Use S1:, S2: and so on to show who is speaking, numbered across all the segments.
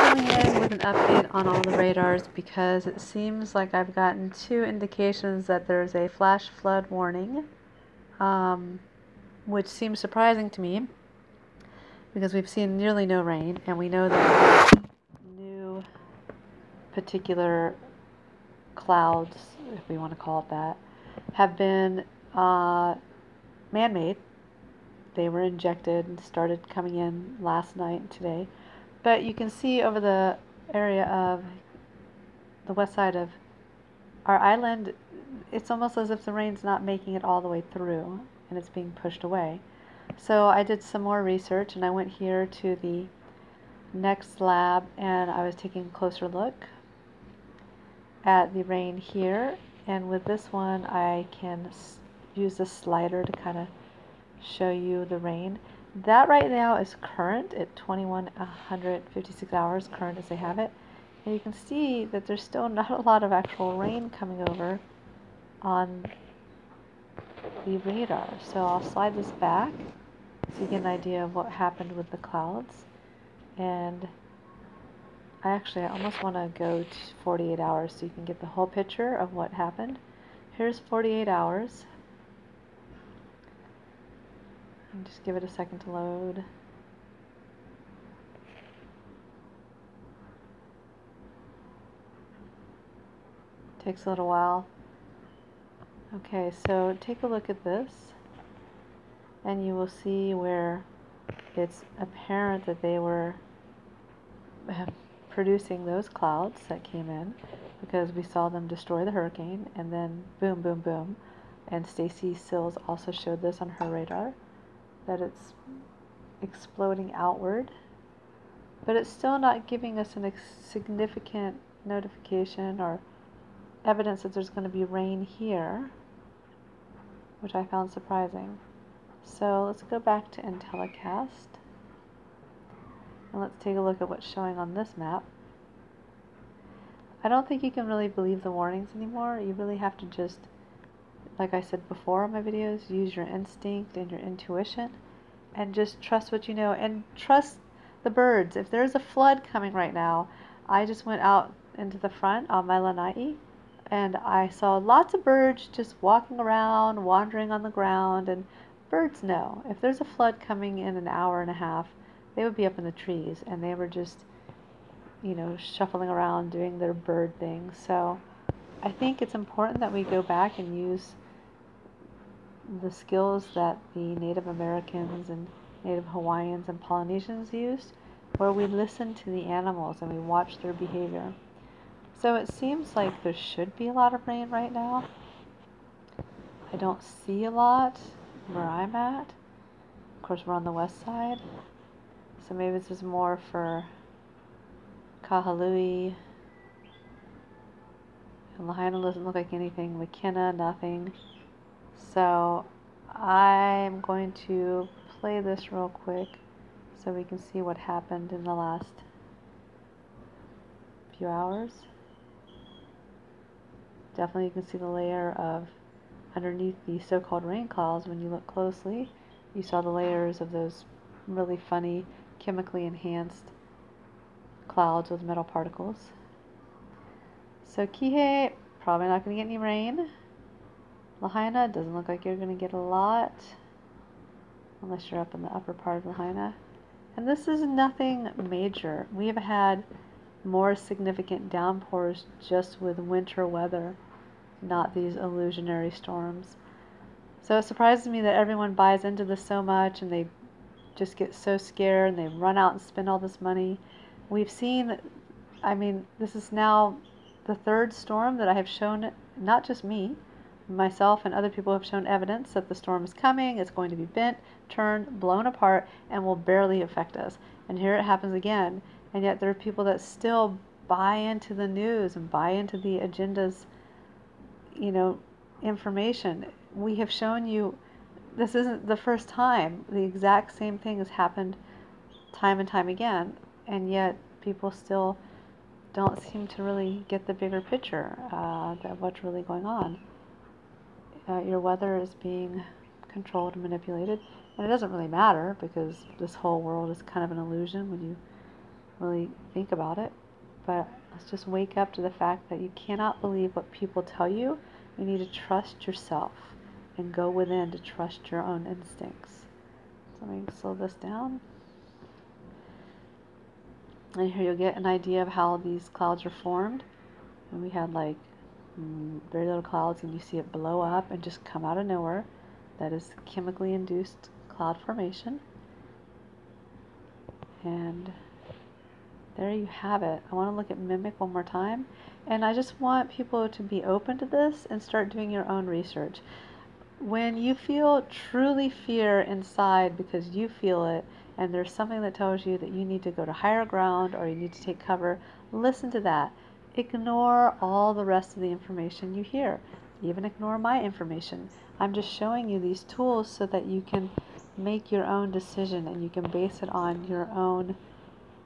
S1: coming in with an update on all the radars because it seems like I've gotten 2 indications that there's a flash flood warning, which seems surprising to me because we've seen nearly no rain, and we know that new particular clouds, if we want to call it that, have been man-made. They were injected and started coming in last night and today. But you can see over the area of the west side of our island, it's almost as if the rain's not making it all the way through and it's being pushed away. So I did some more research and I went here to the next lab and I was taking a closer look at the rain here. And with this one, I can use the slider to kind of show you the rain. That right now is current at 2156 hours, current as they have it. And you can see that there's still not a lot of actual rain coming over on the radar. So I'll slide this back so you get an idea of what happened with the clouds. And I almost want to go to 48 hours so you can get the whole picture of what happened. Here's 48 hours. And just give it a second to load. Takes a little while. Okay, so take a look at this and you will see where it's apparent that they were producing those clouds that came in because we saw them destroy the hurricane, and then boom, boom, boom. And Stacy Sills also showed this on her radar, that it's exploding outward, but it's still not giving us a significant notification or evidence that there's going to be rain here, which I found surprising. So let's go back to IntelliCast and let's take a look at what's showing on this map. I don't think you can really believe the warnings anymore. You really have to just, like I said before in my videos, use your instinct and your intuition and just trust what you know and trust the birds. If there's a flood coming right now, I just went out into the front on my lanai and I saw lots of birds just walking around, wandering on the ground, and birds know if there's a flood coming in an hour and a half, they would be up in the trees, and they were just, shuffling around doing their bird thing. So I think it's important that we go back and use the skills that the Native Americans and Native Hawaiians and Polynesians used, where we listen to the animals and we watch their behavior. So it seems like there should be a lot of rain right now. I don't see a lot where I'm at. Of course, we're on the west side, so maybe this is more for Kahului. And Lahaina doesn't look like anything. McKenna, nothing. So I'm going to play this real quick so we can see what happened in the last few hours. Definitely you can see the layer of underneath the so-called rain clouds. When you look closely, you saw the layers of those really funny chemically enhanced clouds with metal particles. So Kihei, probably not going to get any rain. Lahaina, doesn't look like you're going to get a lot unless you're up in the upper part of Lahaina. And this is nothing major. We have had more significant downpours just with winter weather, not these illusionary storms. So it surprises me that everyone buys into this so much and they just get so scared and they run out and spend all this money. We've seen, this is now the third storm that I have shown, not just me, myself and other people have shown evidence that the storm is coming, it's going to be bent, turned, blown apart, and will barely affect us. And here it happens again. And yet there are people that still buy into the news and buy into the agenda's, information. We have shown you this isn't the first time. The exact same thing has happened time and time again. And yet people still don't seem to really get the bigger picture of what's really going on. Your weather is being controlled and manipulated. And it doesn't really matter because this whole world is kind of an illusion when you really think about it. But let's just wake up to the fact that you cannot believe what people tell you. You need to trust yourself and go within to trust your own instincts. So let me slow this down. And here you'll get an idea of how these clouds are formed. And we had like very little clouds, and you see it blow up and just come out of nowhere. That is chemically induced cloud formation. And there you have it. I want to look at mimic one more time. And I just want people to be open to this and start doing your own research. When you feel truly fear inside because you feel it, and there's something that tells you that you need to go to higher ground or you need to take cover, listen to that. Ignore all the rest of the information you hear. Even ignore my information. I'm just showing you these tools so that you can make your own decision and you can base it on your own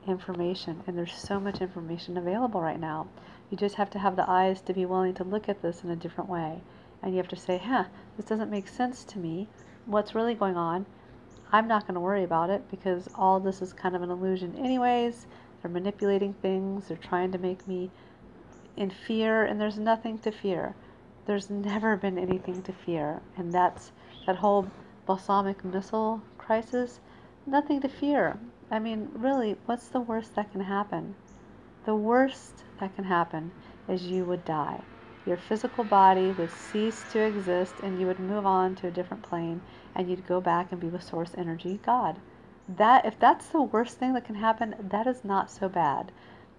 S1: information. And there's so much information available right now. You just have to have the eyes to be willing to look at this in a different way. And you have to say, this doesn't make sense to me. What's really going on? I'm not going to worry about it because all this is kind of an illusion anyways. They're manipulating things. They're trying to make me in fear, and there's nothing to fear. There's never been anything to fear. And that's that whole balsamic missile crisis. Nothing to fear. I mean, really, what's the worst that can happen? The worst that can happen is you would die. Your physical body would cease to exist and you would move on to a different plane and you'd go back and be with source energy, God. If that's the worst thing that can happen, that is not so bad.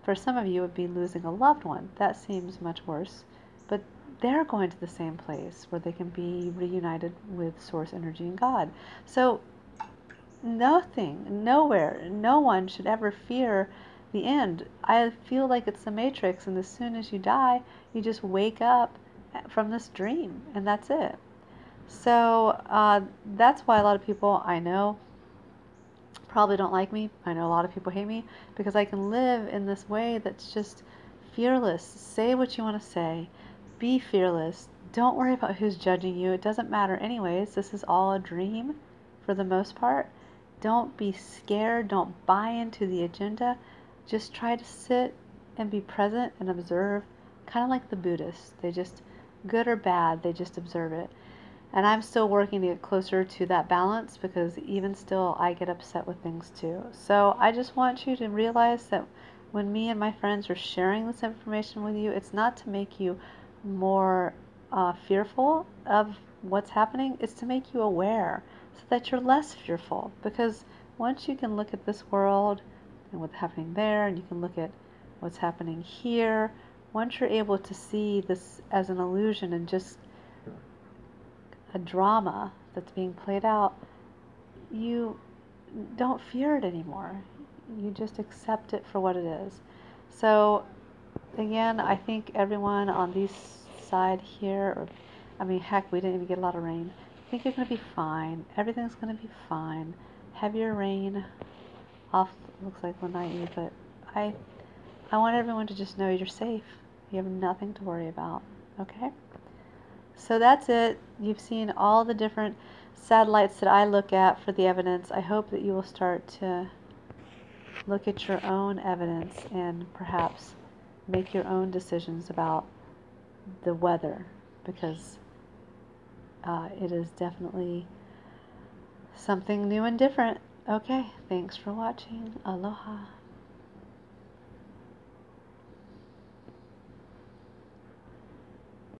S1: For some of you, it would be losing a loved one. That seems much worse. But they're going to the same place where they can be reunited with source energy and God. So nothing, nowhere, no one should ever fear the end. I feel like it's the Matrix, and as soon as you die, you just wake up from this dream, and that's it. So that's why a lot of people I know probably don't like me. I know a lot of people hate me because I can live in this way that's just fearless. Say what you want to say. Be fearless. Don't worry about who's judging you. It doesn't matter anyways. This is all a dream for the most part. Don't be scared. Don't buy into the agenda. Just try to sit and be present and observe, kind of like the Buddhists. They just, good or bad, they just observe it. And I'm still working to get closer to that balance because even still, I get upset with things too. So I just want you to realize that when me and my friends are sharing this information with you, it's not to make you more fearful of what's happening. It's to make you aware so that you're less fearful. Because once you can look at this world and what's happening there, and you can look at what's happening here, once you're able to see this as an illusion and just a drama that's being played out, you don't fear it anymore. You just accept it for what it is. So again, I think everyone on this side here, or I mean, heck, we didn't even get a lot of rain. I think you're going to be fine. Everything's going to be fine. Heavier rain off looks like Lanai, but I want everyone to just know you're safe. You have nothing to worry about. Okay? So that's it. You've seen all the different satellites that I look at for the evidence. I hope that you will start to look at your own evidence and perhaps make your own decisions about the weather, because it is definitely something new and different. Okay, thanks for watching. Aloha.